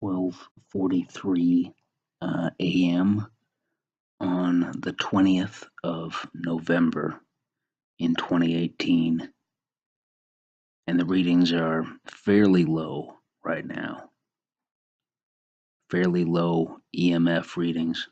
12:43 a.m. on the 20th of November in 2018, and the readings are fairly low right now. Fairly low EMF readings.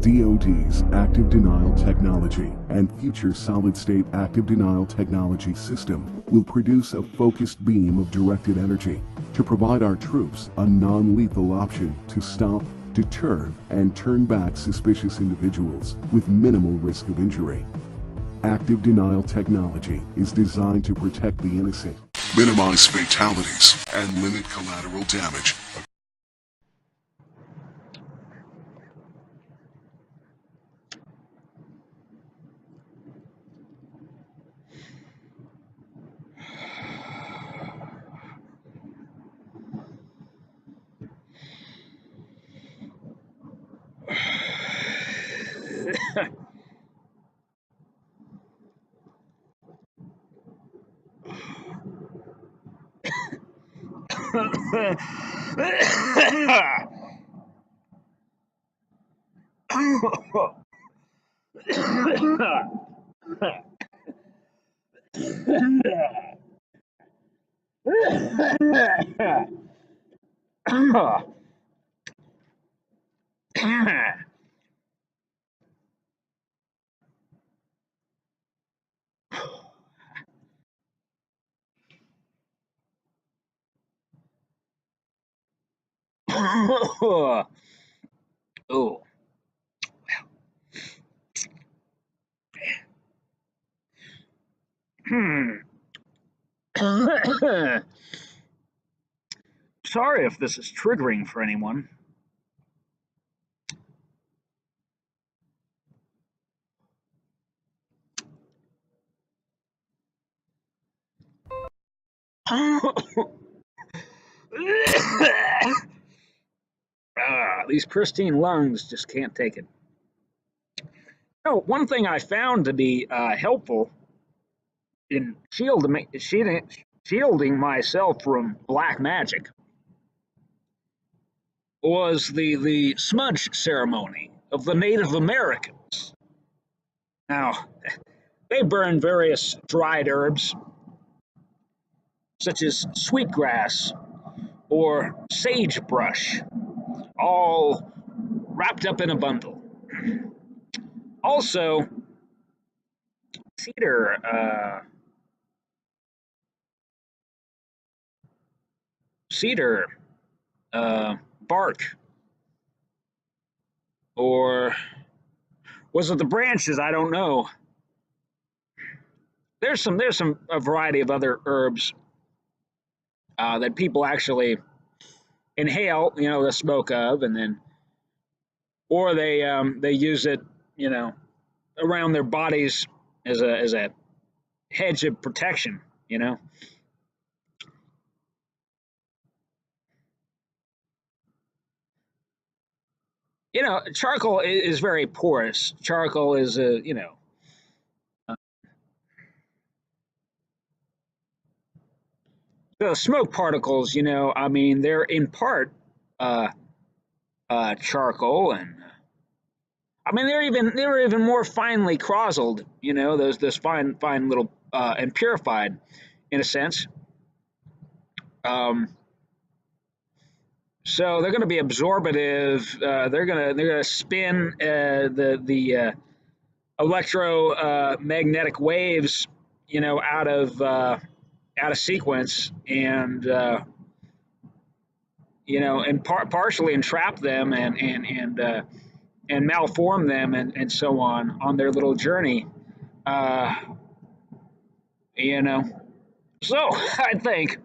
DoD's active denial technology and future solid-state active denial technology system will produce a focused beam of directed energy to provide our troops a non-lethal option to stop, deter, and turn back suspicious individuals with minimal risk of injury. Active denial technology is designed to protect the innocent, minimize fatalities, and limit collateral damage. Oh. Sorry if this is triggering for anyone. These pristine lungs just can't take it. Oh, one thing I found to be helpful in shielding myself from black magic was the smudge ceremony of the Native Americans. Now, they burn various dried herbs, such as sweetgrass or sagebrush, all wrapped up in a bundle. Also, cedar bark, or was it the branches? I don't know. There's a variety of other herbs that people actually inhale, the smoke of, and then, or they use it, around their bodies as a hedge of protection, charcoal is very porous. Charcoal is the smoke particles. They're in part charcoal, and they're even more finely crossled. Those fine little and purified, in a sense. So they're going to be absorbative. They're gonna spin the electromagnetic waves, out of sequence, and and partially entrap them and malform them, and so on their little journey. Uh, so I think.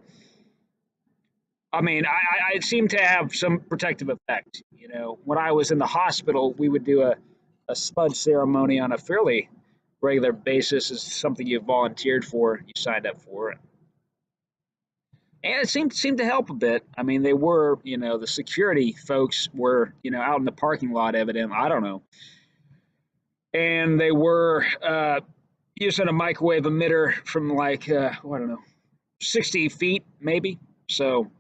I seem to have some protective effect. When I was in the hospital, we would do a smudge ceremony on a fairly regular basis. It's something you volunteered for, you signed up for, and it seemed to help a bit. They were, the security folks were, out in the parking lot, evidently. I don't know, and they were using a microwave emitter from like I don't know, 60 feet maybe. So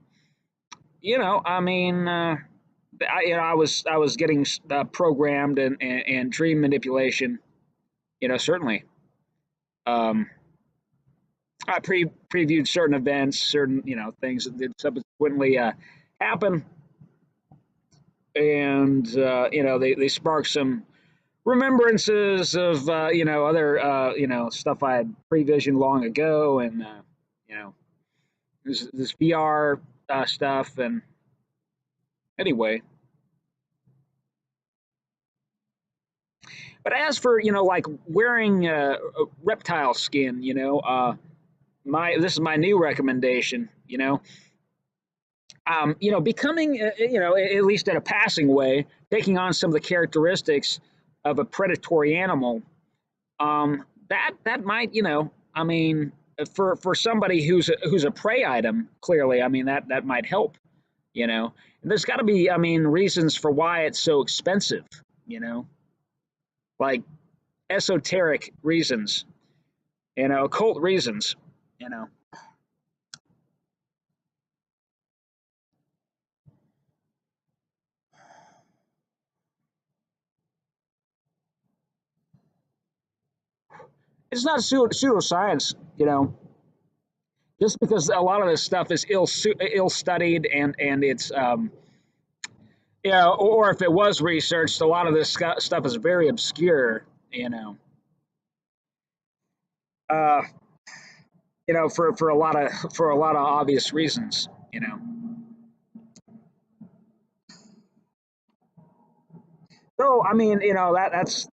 I mean, I was getting programmed and dream manipulation. Certainly. Um, I previewed certain events, certain things that did subsequently happen, and they sparked some remembrances of other stuff I had previsioned long ago, and you know this VR stuff. And anyway, but as for like wearing reptile skin, my this is my new recommendation. Becoming, at least in a passing way, taking on some of the characteristics of a predatory animal. That might, I mean, for somebody who's a prey item, clearly, I mean that might help. And there's got to be, I mean, reasons for why it's so expensive. Like esoteric reasons, occult reasons. You know, it's not pseudoscience. Just because a lot of this stuff is ill studied, and it's or if it was researched, a lot of this stuff is very obscure. Uh, for a lot of obvious reasons. So I mean, that's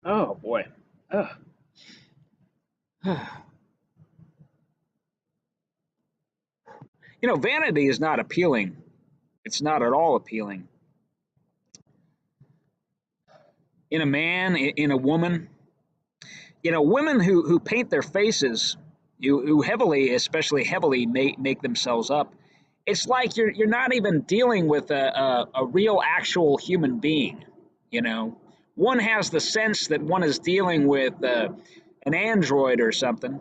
oh boy. Ugh. Vanity is not appealing. It's not at all appealing in a man, in a woman. Women who paint their faces, who heavily, especially heavily, make themselves up. It's like you're not even dealing with a real actual human being. You know, one has the sense that one is dealing with an android or something,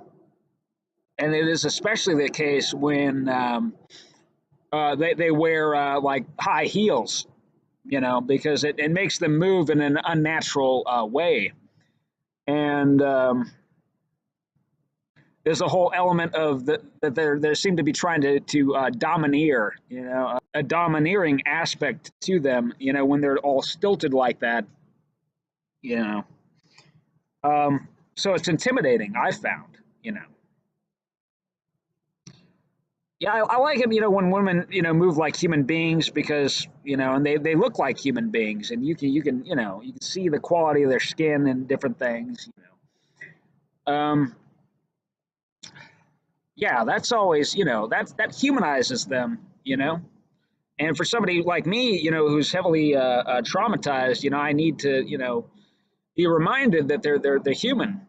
and it is especially the case when they wear like high heels. Because it makes them move in an unnatural way, and there's a whole element of that they seem to be trying to domineer, a domineering aspect to them, when they're all stilted like that, you know. So it's intimidating, I found, Yeah, I like it, when women, move like human beings because, and they look like human beings, and you can see the quality of their skin and different things. Yeah, that's always, that humanizes them, And for somebody like me, who's heavily traumatized, I need to, be reminded that they're human,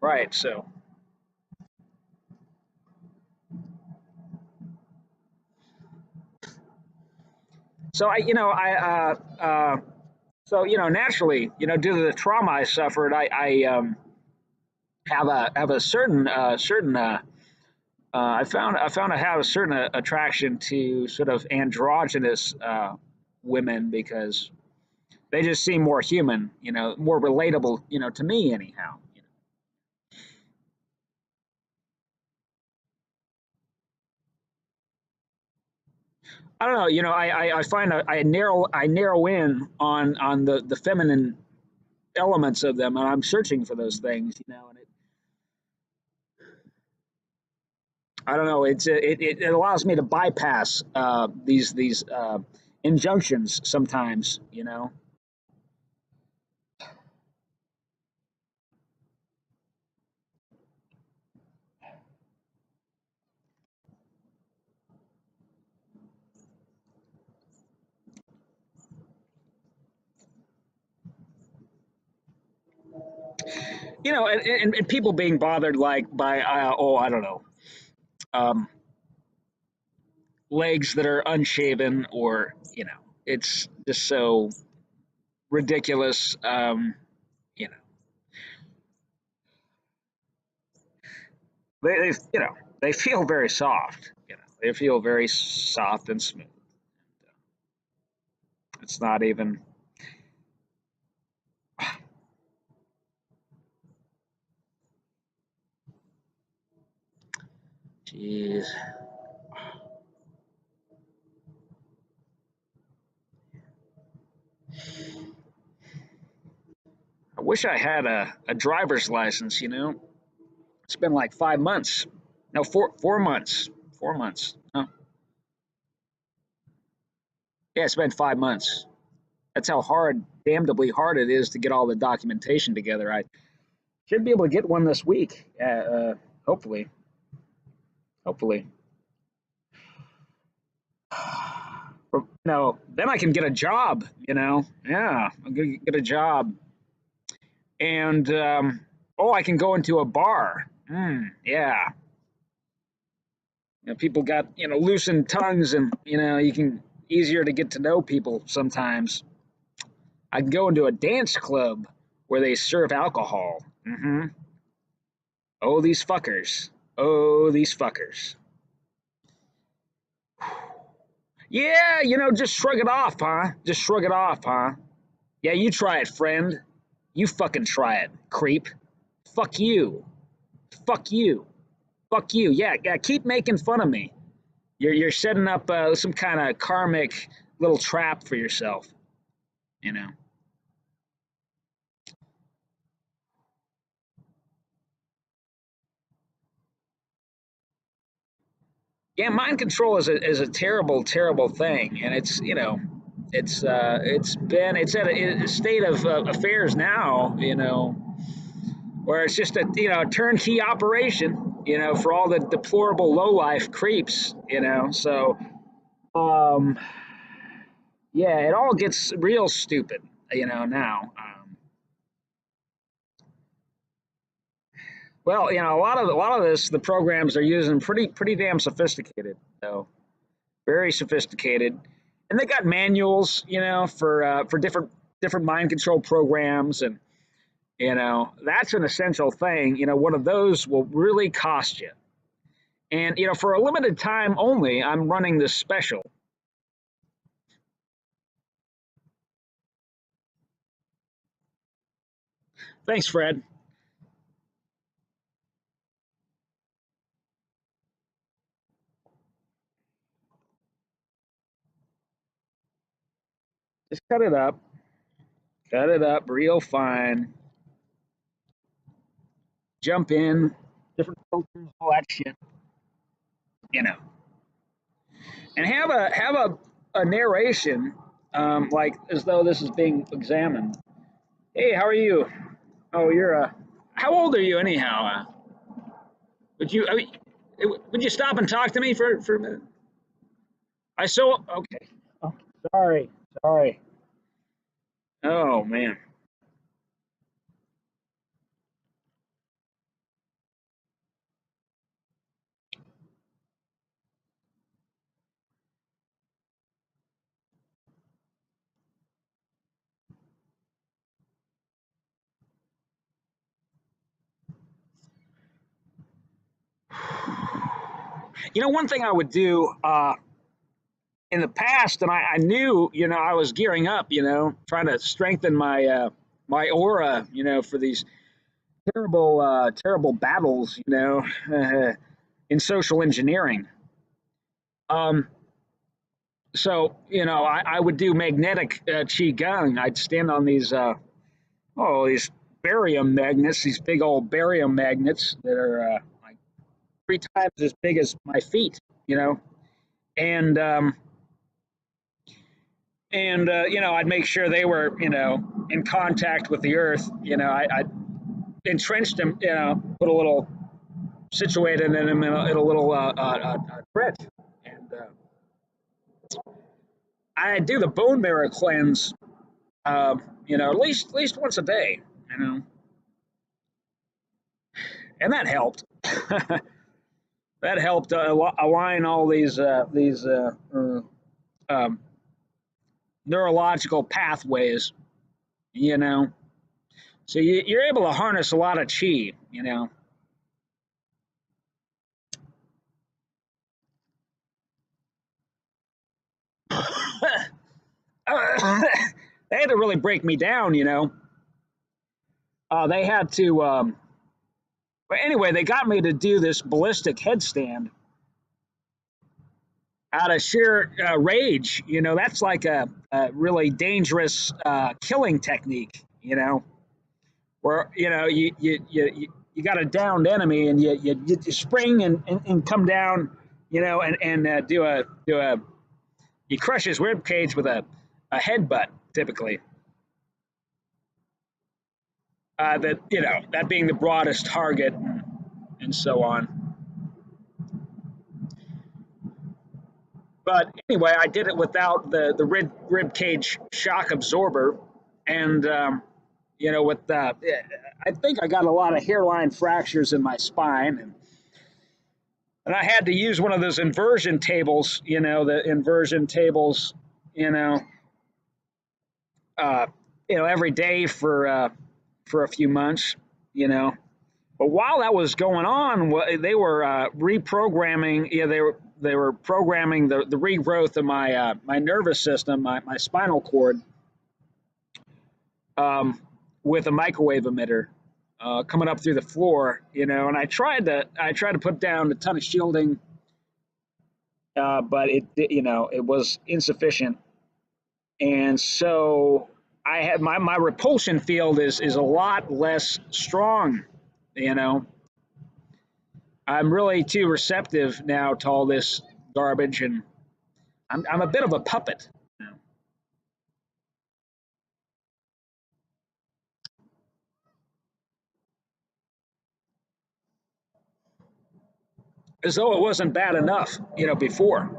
Right. So naturally, due to the trauma I suffered, I have a certain I found I have a certain attraction to sort of androgynous women because they just seem more human, more relatable, to me anyhow. I don't know. You know, I find I narrow in on the feminine elements of them, and I'm searching for those things. You know, and I don't know. It allows me to bypass these injunctions sometimes. You know. You know, and people being bothered like by oh, I don't know, um, legs that are unshaven, or you know, it's just so ridiculous. You know, they you know, they feel very soft. You know, they feel very soft and smooth. It's not even. Jeez, I wish I had a driver's license. You know, it's been like 5 months. No, 4 months. 4 months. Oh, yeah, it's been 5 months. That's how hard, damnably hard it is to get all the documentation together. I should be able to get one this week. Hopefully, hopefully. You know, then I can get a job. You know, yeah, I'm gonna get a job, and oh, I can go into a bar. Yeah, you know, people got loosened tongues, and you can easier to get to know people sometimes. I can go into a dance club where they serve alcohol. Oh, these fuckers. Oh, these fuckers. Yeah, just shrug it off, huh? Just shrug it off, huh? Yeah, you try it, friend. You fucking try it, creep. Fuck you. Fuck you. Fuck you. Yeah, yeah. Keep making fun of me. You're setting up some kind of karmic little trap for yourself. You know. Yeah, mind control is a terrible, terrible thing, and it's at a state of affairs now. Where it's just a turnkey operation. For all the deplorable low life creeps. So um, yeah, it all gets real stupid. Now. Well, a lot of this, the programs are using pretty damn sophisticated. So very sophisticated, and they got manuals, for different mind control programs, and that's an essential thing. One of those will really cost you, and for a limited time only, I'm running this special. Thanks, Fred. Just cut it up real fine, jump in, different filters, all that shit, you know, and have a narration, like as though this is being examined. Hey, how are you? Oh, you're how old are you anyhow? Would you I mean, would you stop and talk to me for a minute? I so okay. Oh, sorry, sorry. Oh man. One thing I would do in the past, and I knew, I was gearing up, trying to strengthen my aura, for these terrible battles, in social engineering. Um, So, you know, I would do magnetic qi gung. I'd stand on these barium magnets, these big old barium magnets that are like 3 times as big as my feet, you know, and you know, I'd make sure they were, you know, in contact with the earth. You know, I'd entrenched them, you know, put a little situated them in a little trench, and I do the bone marrow cleanse, you know, at least once a day, you know, and that helped. That helped align all these um, neurological pathways, you know. So you're able to harness a lot of chi, you know. They had to really break me down, you know. They had to, but anyway, they got me to do this ballistic headstand out of sheer rage. You know, that's like a really dangerous killing technique, you know, where, you know, you got a downed enemy and you spring and come down, you know, and you crush his rib cage with a headbutt, typically. That, you know, that being the broadest target and so on. But anyway, I did it without the rib cage shock absorber, and you know, with I think I got a lot of hairline fractures in my spine, and I had to use one of those inversion tables. You know, the inversion tables. You know, uh, you know, every day for a few months. You know, but while that was going on, they were reprogramming. Yeah, they were programming the regrowth of my nervous system, my spinal cord, um, with a microwave emitter coming up through the floor. You know, and I tried to put down a ton of shielding, but you know, it was insufficient, and so I had my repulsion field is a lot less strong. You know, I'm really too receptive now to all this garbage, and I'm a bit of a puppet. You know? As though it wasn't bad enough, you know, before.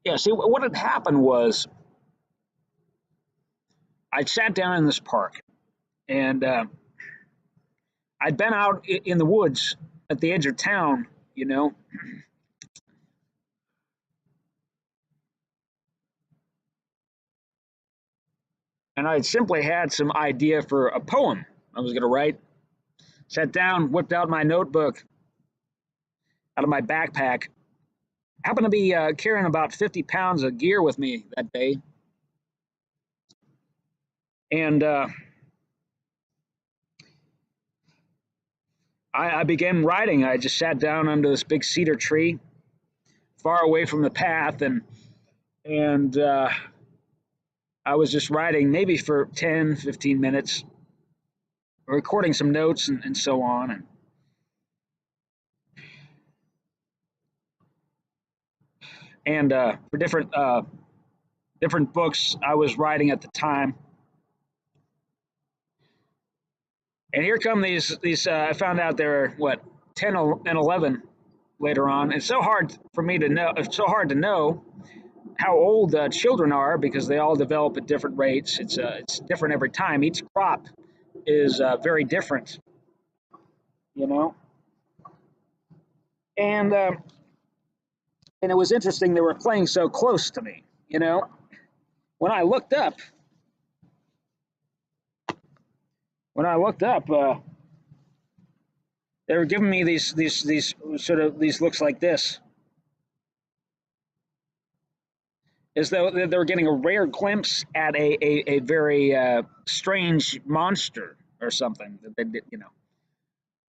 Yeah, see, what had happened was I sat down in this park, and I'd been out in the woods at the edge of town, you know, and I simply had some idea for a poem I was going to write. Sat down, whipped out my notebook out of my backpack. Happened to be carrying about 50 pounds of gear with me that day, and I began writing. I just sat down under this big cedar tree, far away from the path, and I was just writing maybe for 10, 15 minutes, recording some notes and so on. And for different books I was writing at the time. And here come these. I found out there were what 10 and 11 later on. It's so hard for me to know. It's so hard to know how old children are because they all develop at different rates. It's different every time. Each crop is very different, you know. And and it was interesting they were playing so close to me, you know. When I looked up, when I looked up, they were giving me these sort of these looks like this, as though they're getting a rare glimpse at a very strange monster or something that they did,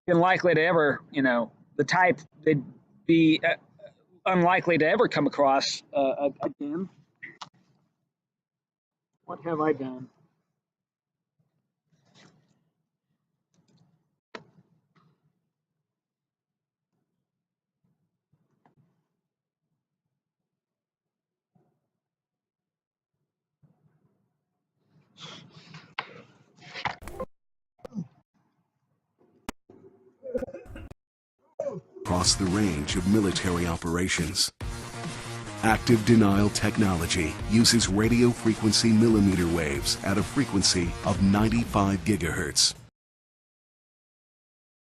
unlikely to ever, the type they'd be unlikely to ever come across again. What have I done? Across the range of military operations. Active denial technology uses radio frequency millimeter waves at a frequency of 95 gigahertz.